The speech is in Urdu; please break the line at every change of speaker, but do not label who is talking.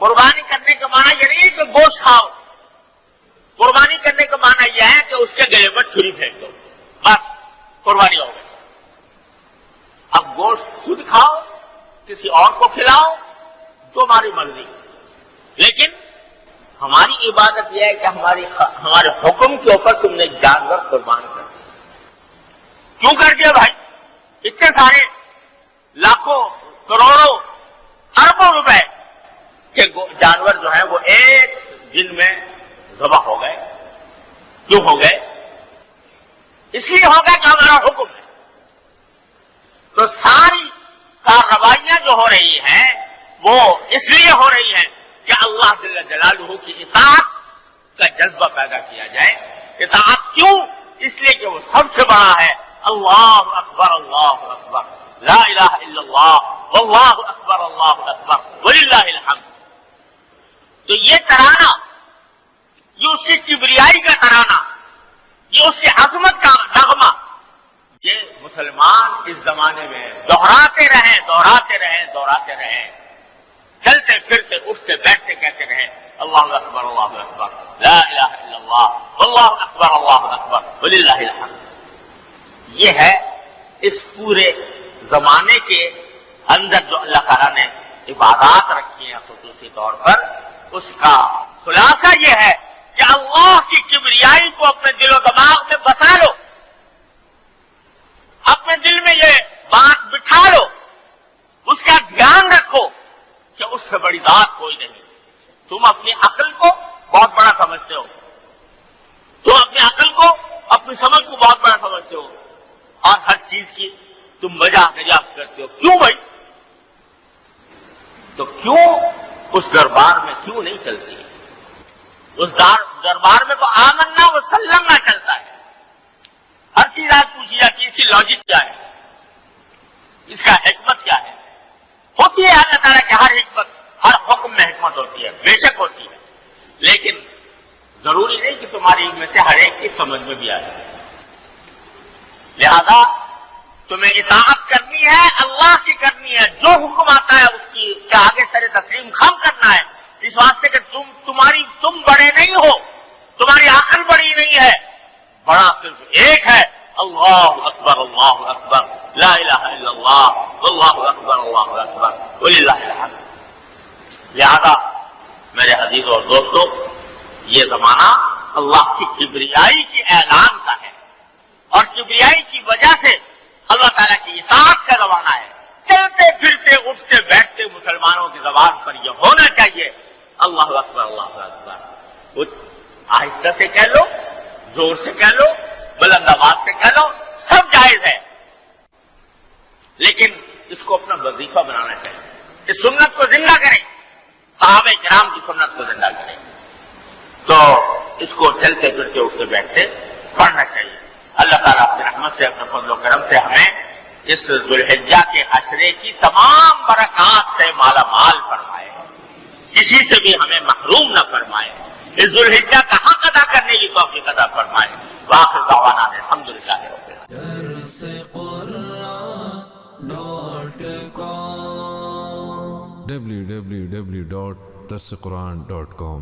قربانی کرنے کا معنی یہ نہیں ہے کہ گوشت کھاؤ، قربانی کرنے کا معنی یہ ہے کہ اس کے گلے پر چھری پھینک دو، بس قربانی ہو گئی۔ اب گوشت خود کھاؤ، کسی اور کو کھلاؤ، تمہاری مرضی، لیکن ہماری عبادت یہ ہے کہ ہمارے حکم کے اوپر تم نے جانور قربان کر دیا۔ کیوں کر دیا بھائی؟ اتنے سارے لاکھوں کروڑوں اربوں روپے کے جانور جو ہیں وہ ایک دن میں ذبح ہو گئے۔ کیوں ہو گئے؟ اس لیے ہو گئے کہ ہمارا حکم ہے۔ تو ساری کارروائیاں جو ہو رہی ہیں وہ اس لیے ہو رہی ہیں کہ اللہ جل جلالہ کی اطاعت کا جذبہ پیدا کیا جائے۔ اطاعت کیوں؟ اس لیے کہ وہ سب سے بڑا ہے۔ اللہ اکبر اللہ اکبر، لا الہ الا اللہ، واللہ اکبر اللہ اکبر وللہ الحمد۔ تو یہ ترانہ، یہ اس کی کبریائی کا ترانہ، یہ اس کی عظمت کا نغمہ، یہ مسلمان اس زمانے میں دہراتے رہیں، چلتے پھرتے اٹھتے بیٹھتے کہتے رہیں اللہ اکبر لا الہ الا اللہ، واللہ اکبر اللہ اکبر وللہ الحمد۔ یہ ہے اس پورے زمانے کے اندر جو اللہ تعالیٰ نے عبادات رکھی ہیں خصوصی طور پر، اس کا خلاصہ یہ ہے کہ اللہ کی کبریائی کو اپنے دل و دماغ میں بسا لو، اپنے دل میں یہ بات بٹھا لو، اس کا دھیان رکھو کہ اس سے بڑی ذات کوئی نہیں۔ تم اپنی عقل کو بہت بڑا سمجھتے ہو، تم اپنی عقل کو، اپنی سمجھ کو بہت بڑا سمجھتے ہو، اور ہر چیز کی تم مذاق کرتے ہو۔ کیوں بھائی؟ تو کیوں اس دربار میں کیوں نہیں چلتی؟ اس دربار میں تو آمنا و سلمنا چلتا ہے۔ ہر چیز آج پوچھی جاتی ہے، اس کی لاجک کیا ہے، اس کا حکمت کیا ہے؟ ہوتی ہے اللہ تعالیٰ کی ہر حکمت، ہر حکم میں حکمت ہوتی ہے، بے شک ہوتی ہے، لیکن ضروری نہیں کہ تمہاری ان میں سے ہر ایک کی سمجھ میں بھی آ جائے۔ لہذا تمہیں اطاعت کرنی ہے، اللہ کی کرنی ہے، جو حکم آتا ہے اس کی کے آگے سر تسلیم خم کرنا ہے، اس واسطے کہ تم بڑے نہیں ہو، تمہاری عقل بڑی نہیں ہے، بڑا صرف ایک ہے، اللہ اکبر لا الہ الا اللہ، واللہ اکبر اللہ اکبر وللہ الحمد۔ لہذا میرے عزیزوں اور دوستوں، یہ زمانہ اللہ کی کبریائی کے اعلان کا ہے، اور کبریائی کی وجہ سے اللہ تعالیٰ کی اطاعت کا زمانہ ہے۔ چلتے پھرتے اٹھتے بیٹھتے مسلمانوں کی زبان پر یہ ہونا چاہیے اللہ اکبر اللہ اکبر۔ کچھ آہستہ سے کہہ لو، زور سے کہہ لو، بلند آواز سے کہہ لو، سب جائز ہے، لیکن اس کو اپنا وظیفہ بنانا چاہیے، اس سنت کو زندہ کریں، صحابہ کرام کی سنت کو زندہ کریں، تو اس کو چلتے پھرتے اٹھتے بیٹھتے پڑھنا چاہیے۔ اللہ تعالیٰ اپنی رحمت سے، اپنے فضل و کرم سے ہمیں اس ذوالحجہ کے عشرے کی تمام برکات سے مالا مال فرمائے، کسی سے بھی ہمیں محروم نہ فرمائے، اس ذوالحجہ کا حق ادا کرنے کی توفیق عطا فرمائے۔ وآخر دعوانا الحمدللہ رب
www.darsequran.com